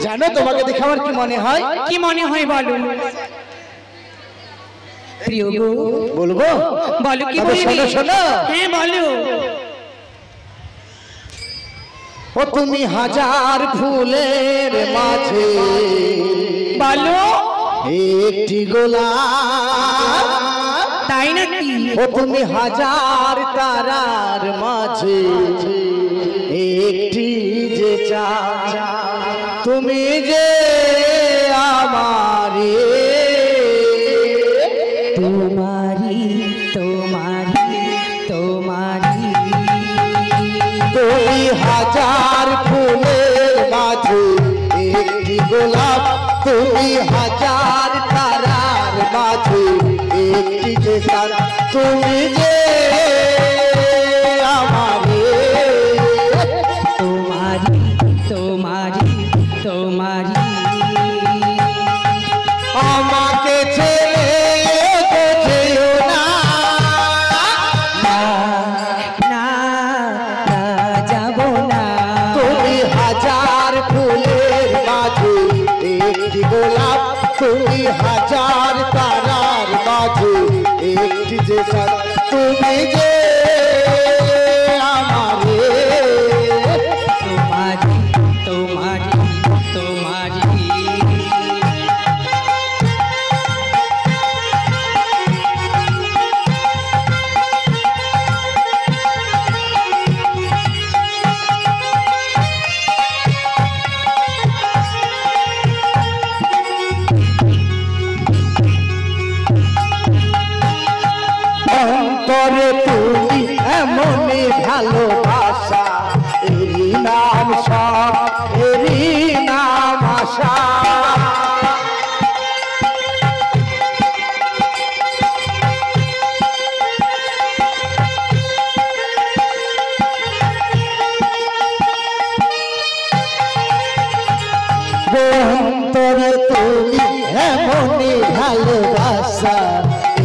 জানো তোমাকে দেখে আমার কি মনে হয়? কি মনে হয় বলো প্রিয় গো। বলবো? বলো কি তবে বলবি? শোনো শোনো। হ্যাঁ বলো। ও তুমি হাজার ফুলের মাঝে বলো একটি গোলাপ, তাই নাকি? ও তুমি হাজার তারার মাঝে একটি যে চাঁদ, তুমি যে আমারে তোমারি তোমারি তোমারি। তুমি হাজার ফুলের মাঝে একটি গোলাপ, তুমি হাজার তারার মাঝে একটি যে চাঁদ, তুমি যে আমারে তোমারি তোমারি তোমারি। আমাকে ছেড়ে তো যেও না, না না না যাব না। তুমি হাজার ফুলের মাঝে একটি গোলাপ, তুমি হাজার তারার মাঝে একটি যে চাঁদ, তুমি যে আমারে তোমারি তোমারি তোমারি। অন্তরে তুমি এমনই ভালোবাসা, এরই নাম সব, এরই নাম আশা। অন্তরে তুমি এমনই ভালোবাসা,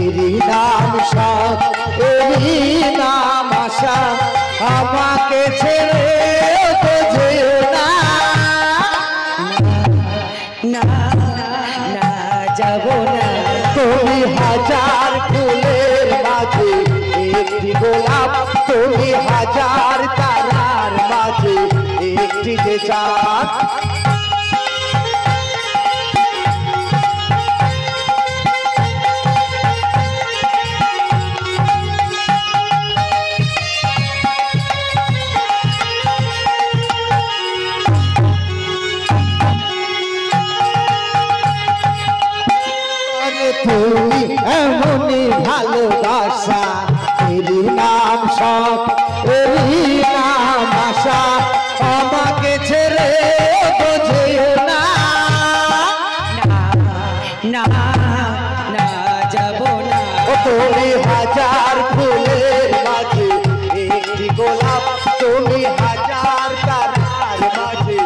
এরই নাম সব, এরই নাম আশা। আমাকে ছেড়ে তো যেও না, না না যাব না। তুমি হাজার ফুলের মাঝে একটি গোলাপ, তুমি হাজার তারার মাঝে একটি যে চাঁদ। তুমি এমনই ভালোবাসা, এরই নাম সব, এরই নাম আশা। আমাকে ছেড়ে তো যেও না, না না যাব না। ও তুমি হাজার ফুলের মাঝে একটি গোলাপ, তুমি হাজার তারার মাঝে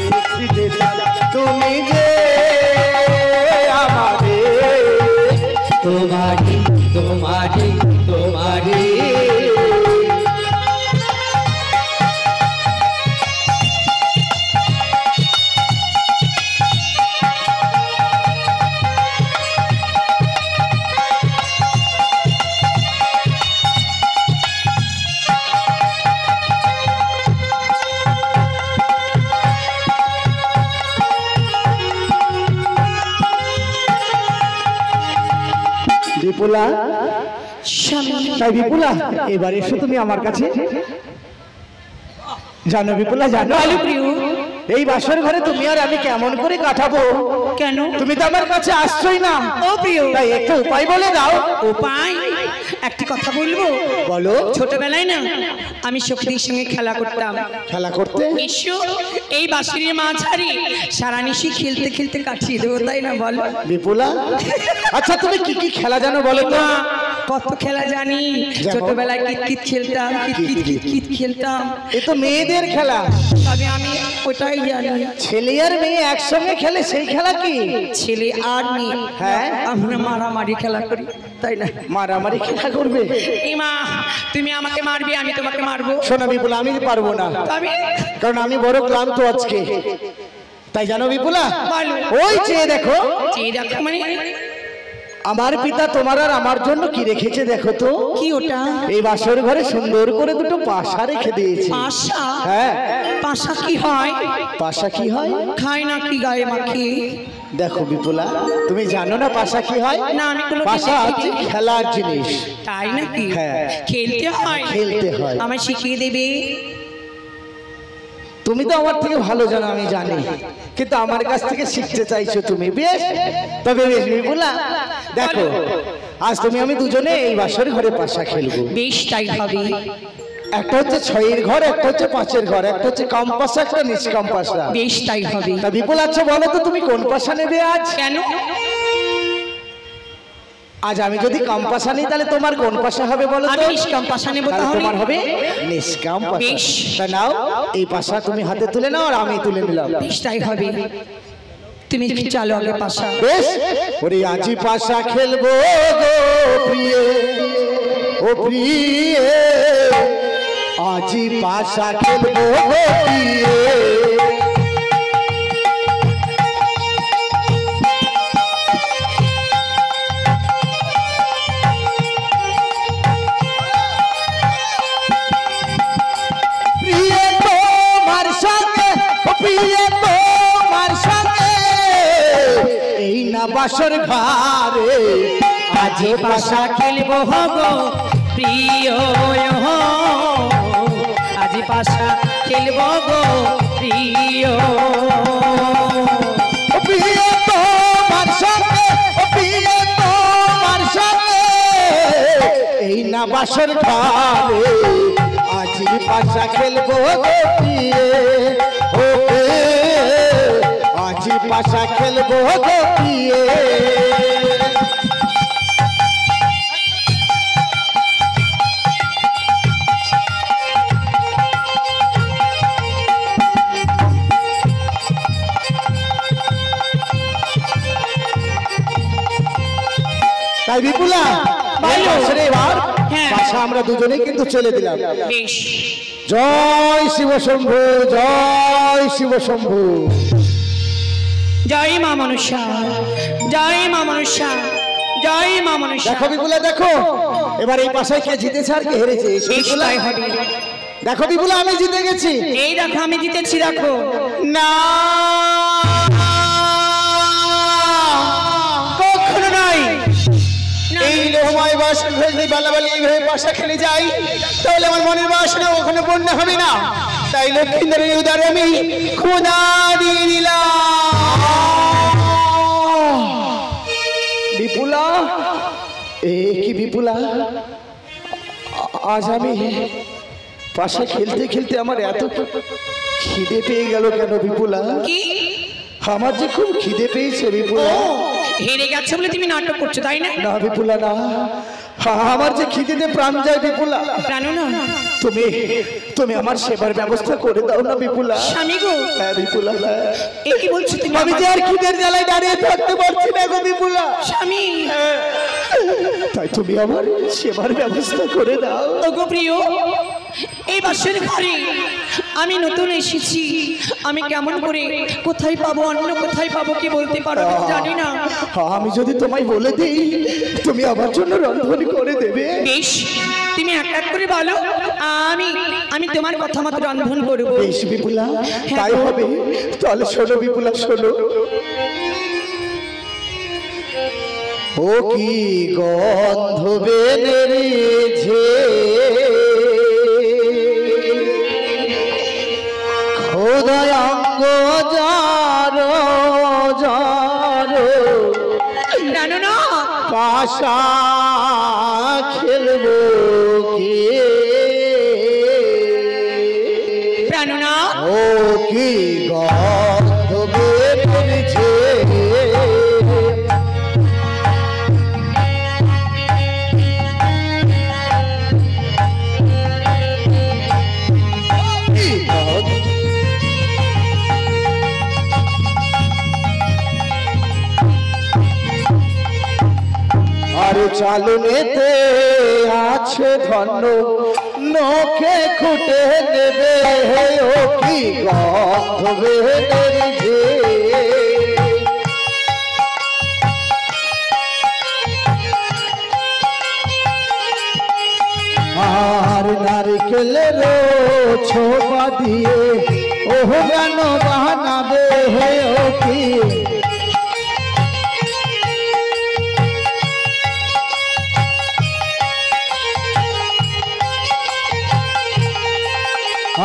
একটি যে চাঁদ, তুমি যে আমারে তোমারি তোমারি তোমারি। বিপুলা, তাই বিপুলা এবার এসো তুমি আমার কাছে। জানো বিপুলা, জানো এই বাসর ঘরে তুমি আর আমি কেমন করে কাটাবো? কেন? তুমি তো আমার কাছে আসছোই না। ও প্রিয়, তাই একটু উপায় বলে দাও। উপায়? একটি কথা বলবো? বলো। ছোটবেলায় না আমি শক্তির সঙ্গে খেলা করতাম। খেলা করতে? এসো এই বাঁশির মাঝারি সারা নিশি খেলতে খেলতে কাটিয়ে দেবো, তাই না বলো? বিপুলা, আচ্ছা তুমি কি কি খেলা জানো বলো তো? কত খেলা জানি। ছোটবেলায় কিতকিত খেলতাম, কিতকিত খেলতাম। এ তো মেয়েদের খেলা। তবে আমি ওটাই জানি। ছেলে আর মেয়ে একসঙ্গে খেলে সেই খেলা কি? ছেলে আর মেয়ে, হ্যাঁ, আমরা মারামারি খেলা করি, তাই না? মারামারি খেলা করবে? মা তুমি আমাকে মারবে, আমি তোমাকে মারবো। শোনা বিপুলা, আমি পারবো না, তবে কারণ আমি বড় ক্লান্ত আজকে। তাই জানো বিপুলা, বলো। ওই চেয়ে দেখো, চেয়ে দেখো মানে আমার পিতা তোমার আর আমার জন্য কি রেখেছে দেখো তো। কি ওটা? এই বাসর ঘরে সুন্দর করে দুটো পাশা রেখে দিয়েছে। পাশা? হ্যাঁ। পাশা কি হয়? পাশা কি হয়? খায় না কি গায়ে মাখি? দেখো বিপুলা, তুমি জানো না পাশা কি হয়? না, আমি কোনোদিন পাশা হচ্ছে দেখিনি। খেলার জিনিস। তাই নাকি? হ্যাঁ। খেলতে হয়? খেলতে হয়। আমায় শিখিয়ে দেবে? তুমি তো আমার থেকে ভালো জানো, আমি জানি, কিন্তু আমার কাছ থেকে শিখতে চাইছো তুমি। বেশ, তবে বেশ বিপুলা, দেখো আজ তুমি আমি দুজনে এই বাসর ঘরে পাশা খেলবো। বেশ, তাই হবে। একটা হচ্ছে 6-এর ঘর, একটা হচ্ছে 5-এর ঘর, একটা হচ্ছে কম পাশা, একটা নিষ্কম পাশা। বেশ, তাই হবে। তা বিপুল, আচ্ছা বলো তো তুমি কোন পাশা নেবে আজ? কেন? আজ আমি যদি কম পাশা নিই তাহলে তোমার কোন পাশা হবে বলো আমি তো? নিষ্কাম পাশা নেব। তাহলে তাহলে তোমার হবে নিষ্কাম পাশা। বেশ। তা নাও, এই পাশা তুমি হাতে তুলে নাও আর আমি তুলে নিলাম। বেশ, তাই হবে। তুমি চালো আগে পাশা। বেশ, ওরে আজি পাশা খেলবো গো প্রিয়ে, ও প্রিয়ে, আজি পাশা খেলবো গো প্রিয়ে। প্রিয়ে তোমার সঙ্গে, ও প্রিয়ে তোমার সঙ্গে, এই না বাসর ঘরে আজি পাশা খেলবো গো প্রিয়, আজি পাশা খেলবো গো প্রিয়। ও প্রিয়ে তোমার সঙ্গে, ও প্রিয়ে তোমার সঙ্গে, এই না বাসর ঘরে আজি পাশা খেলবো গো প্রিয়ে, ও প্রিয়ে, আজি পাশা খেলবো গো প্রিয়ে। তাই বিপুলা, এই বছরে এবার হ্যাঁ। পাশা আমরা দুজনেই কিন্তু চলে দিলাম। বেশ। জয় শিব শম্ভু, জয় শিব শম্ভু। জয় মা মনসা, জয় মা মনসা, জয় মা মনসা। দেখো বিপুলা, দেখো এবার এই পাশায় কে জিতেছে আর কে হেরেছে। বেশ, বিপুলা, তাই হবে। দেখো বিপুলা, আমি জিতে গেছি। এই দেখো আমি জিতেছি, দেখো। না, কখনো নয়। এই লোহময় বাসন ভেজে বালাবালি এইভাবে পাশা খেলে যাই, তাহলে আমার মনের বাসনা ওখানে পূর্ণ হবে না। তাই লক্ষ্মীন্দরের উদারে আমি খোদা দিয়ে দিলাম। বিপুলা, এ কি বিপুলা, আজ আমি পাশা খেলতে খেলতে আমার এত খিদে পেয়ে গেল কেন বিপুলা? কি? আমার যে খুব খিদে পেয়েছে বিপুলা। হেরে গেছে বলে তুমি নাটক করছো, তাই না? না বিপুলা না, আমার যে খিদেতে প্রাণ যায় বিপুলা। জানো না তুমি তুমি আমার সেবার ব্যবস্থা করে দাও না বিপুলা। স্বামী গো। হ্যাঁ বিপুলা, এ কি বলছো তুমি? আমি যে আর খিদের জ্বালায় দাঁড়িয়ে থাকতে পারছি না গো বিপুলা। স্বামী, তাই তুমি আমার সেবার ব্যবস্থা করে দাও। ওগো প্রিয়, এই বাসের ঘরে আমি নতুন এসেছি। আমি কেমন করে কোথায় পাবো অন্য কোথায় পাবো কি বলতে পারো না, জানি না। আমি যদি তোমায় বলে দিই তুমি আমার জন্য রন্ধন করে দেবে? বেশ, তুমি এক এক করে বলো, আমি আমি তোমার কথা মতো রন্ধন করবো। বেশ বিপুলা, তাই হবে। তাহলে শোনো বিপুলা, শোনো। ও কি গন্ধ বেরিয়েছে খোদায় অঙ্গ জারো জারো, জানো না পাশা খেলবো কে? প্রাণনা, ও কি গন্ধ বেরিয়েছে আরে চালুনেতে আছে ধন্য নখে খুঁটে নেবে। ও কি গন্ধ বেরিয়েছে বেলের ছোপা দিয়ে ওহ গান বানাবে ও কি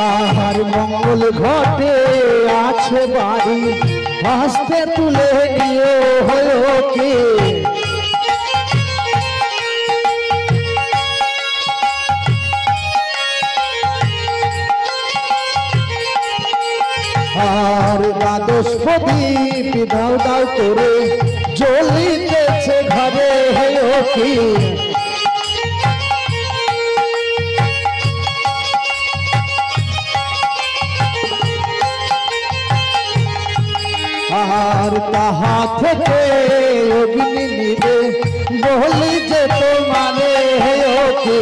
আর মঙ্গল ঘটে আছে বাড়ি হাসতে তুলে নিয়ে হলো কি আর দ্বাদশ প্রদীপ দাও দাও করে জ্বলিতেছে ঘরে হলো কি আর তাহা থেকে অগ্নি নিবে বলি যে তোমারে ও কি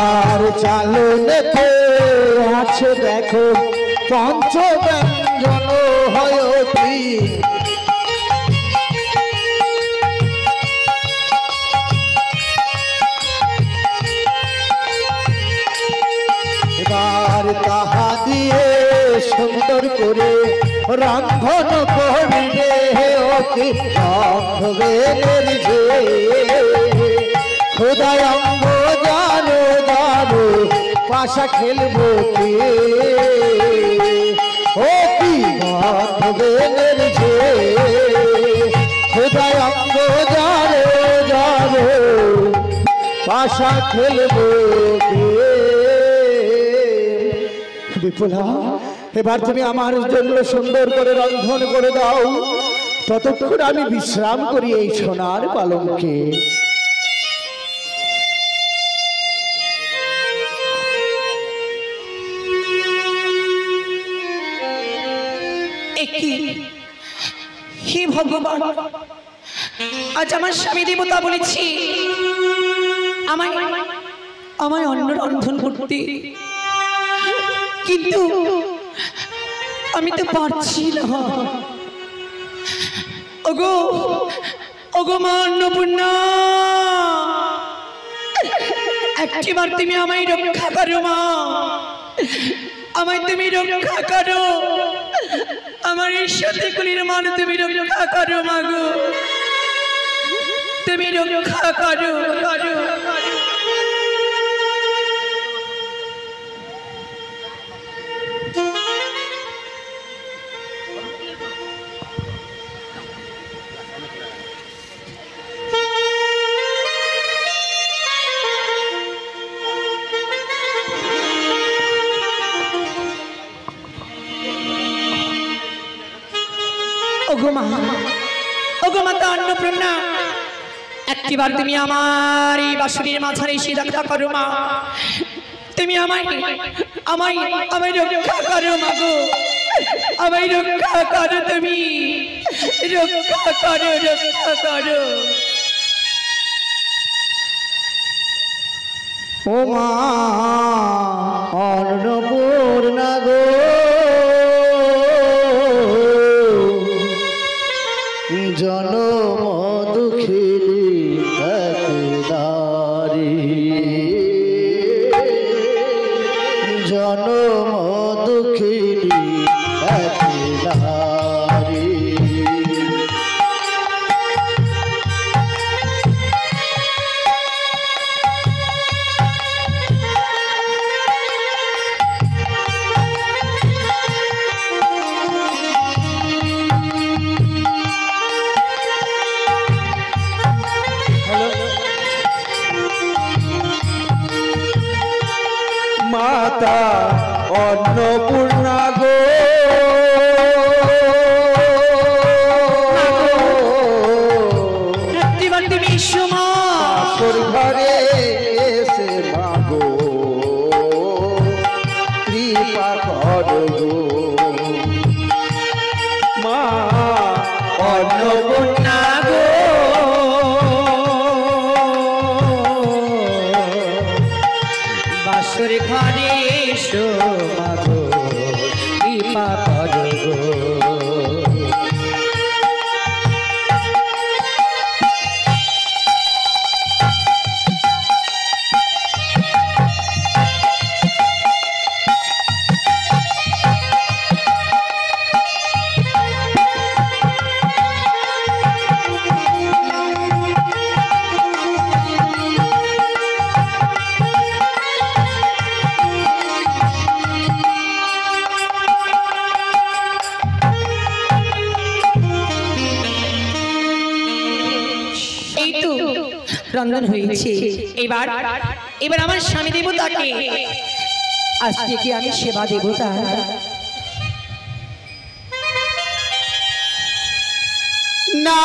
আর চালু দেখে আছে দেখো পঞ্চব্যঞ্জন হয় কি এবার তাহা দিয়ে সুন্দর করে রন্ধন করিবে ও কি রন্ধবের যে খোদায় অঙ্গ জানো জানো পাশা খেলবো কি ও কি রন্ধবের যে খোদায় অঙ্গ জানো জানো পাশা খেলবো কি বিপুলা এবার তুমি আমার জন্য সুন্দর করে রন্ধন করে দাও ততক্ষণ আমি বিশ্রাম করি এই সোনার পালঙ্কে হে ভগবান আজ আমার স্বামী দেবতা বলেছি আমায় অন্ন রন্ধন করতে কিন্তু আমি তো পারছি না ওগো ওগো মা অন্নপূর্ণা একটিবার তুমি আমায় রক্ষা করো মা আমায় তুমি রক্ষা করো আমার এই সতীকুলির মান তুমি রক্ষা করো মা গো তুমি রক্ষা করো করো ওগো মাতা অন্নপূর্ণা একটিবার তুমি আমার এই বাসুরির মাঝারে এসে দেখা করো মা তুমি আমায় রক্ষা করো মা গো আমায় রক্ষা করো তুমি রক্ষা করো ও মা অন্নপূর্ণা গো জনম দুঃখিনী একদারি জনম দুঃখিনী একদারি মাতা অন্নপূর্ণা গো ঘরে এসে মাগো কৃপা করো গো মা অন্নপূর্ণা গো বাসর ঘরে এসো মাগো কৃপা করো গো রন্ধন হয়েছে। এবার এবার আমার স্বামী দেবতাকে আজকে কি আমি সেবা দেবতা না,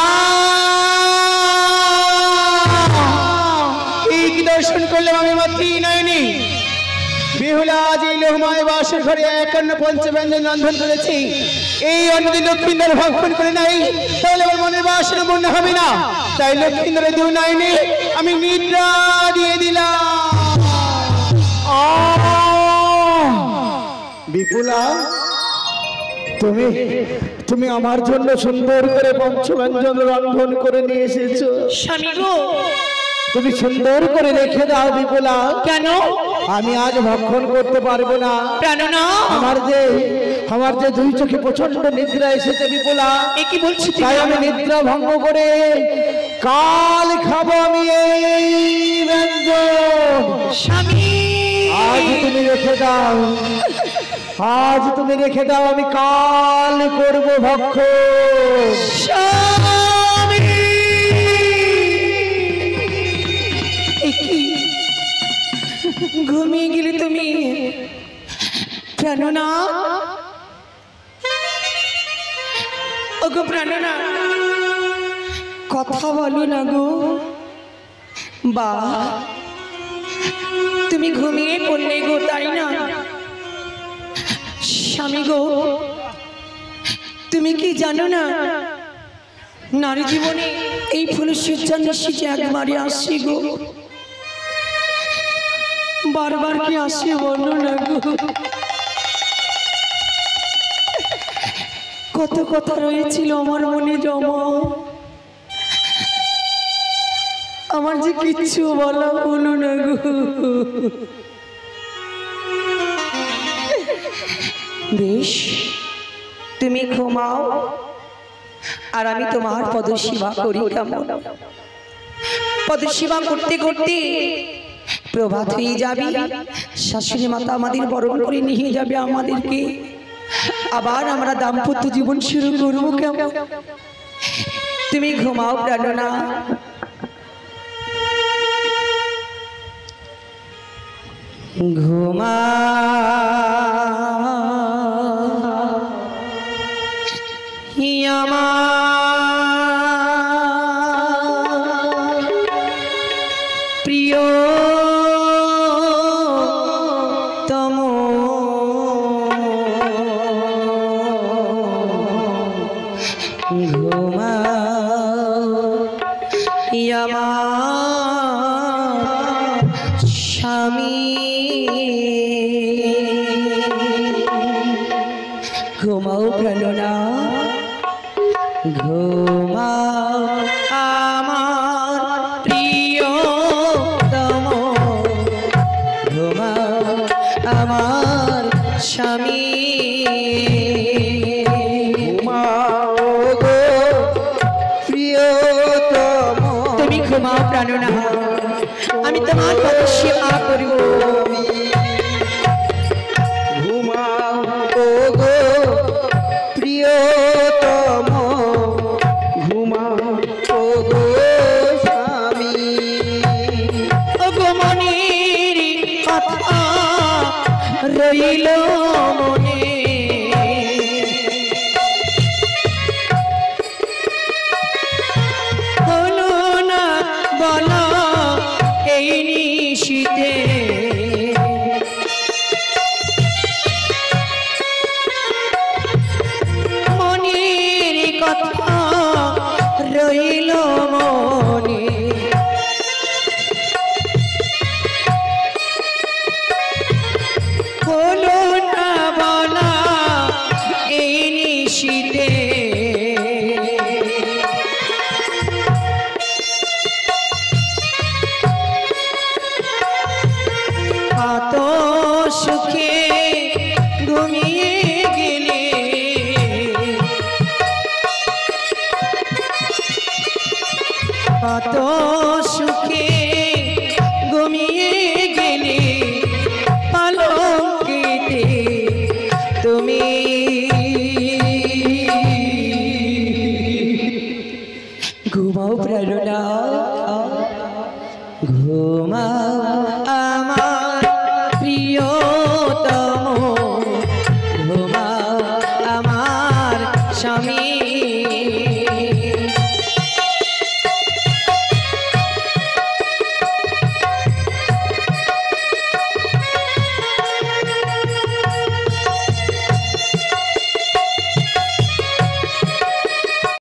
এই কি দর্শন করলাম আমি মাতৃ নয়নি। বেহুলা আজ এই লোহময় বাসর ঘরে 51 পঞ্চব্যঞ্জন রন্ধন করেছি। এই অন্যদিন লক্ষ্মীন্দর ভক্ষণ করে নাই, তাহলে আমার মনের বাসনা পূর্ণ হবে না। তাই লক্ষ্মীন্দরের দু নয়নি আমি নিদ্রা দিয়ে দিলাম। বিপুলা, তুমি তুমি আমার জন্য সুন্দর করে পঞ্চব্যঞ্জন রন্ধন করে নিয়ে এসেছো। স্বামী গো, তুমি সুন্দর করে রেখে দাও বিপুলা। কেন? আমি আজ ভক্ষণ করতে পারবো না। প্রাণনাথ, আমার যে দুই চোখে প্রচন্ড নিদ্রা এসেছে বিপুলা। এ কি বলছি? তাই আমি নিদ্রা ভঙ্গ করে কাল খাবো আমি এই ব্যঞ্জন। স্বামী, আজ তুমি রেখে দাও, আজ তুমি রেখে দাও, আমি কাল করবো ভক্ষণ। স্বামী, এ কি ঘুমিয়ে গেলে তুমি? প্রাণনাথ, ওগো প্রাণনাথ, কথা বলো না গো। বা তুমি ঘুমিয়ে পড়লে গো, তাই না? স্বামী গো, তুমি কি জানো না নারী জীবনে এই ফুলসজ্জা নিশ্চিত একবারই আসে গো, বারবার কি আসে বলো না গো। কত কথা রয়েছিল আমার মনে জমা, আমার যে কিচ্ছু বলা হলো না গো। বেশ, তুমি ঘুমাও আর আমি তোমার পদসেবা করি। কেমন? পদসেবা করতে করতে প্রভাত হয়ে যাবে, শাশুড়ি মাতা আমাদের বরণ করে নিয়ে যাবে আমাদেরকে, আবার আমরা দাম্পত্য জীবন শুরু করবো। কেমন? তুমি ঘুমাও প্রাণনাথ। ঘুমা আমার প্রিয় তম ঘুমা আমার স্বামী, ঘুমাও প্রাণনাথ, ঘুমাও আমার প্রিয়তম, ঘুমাও আমার স্বামী। তুমি ঘুমাও প্রাণনাথ, আমি তোমার পদসেবা করব। রইল মনে, হলো না বলা এই নিশীতে, মনের কথা রইল মনে, হলো না বলা এই নিশীতে। কত সুখে ঘুমিয়ে গেলে, কত সুখে ঘুমিয়ে গেলে পালঙ্কেতে তুমি। ঘুমাও প্রাণনাথ, মা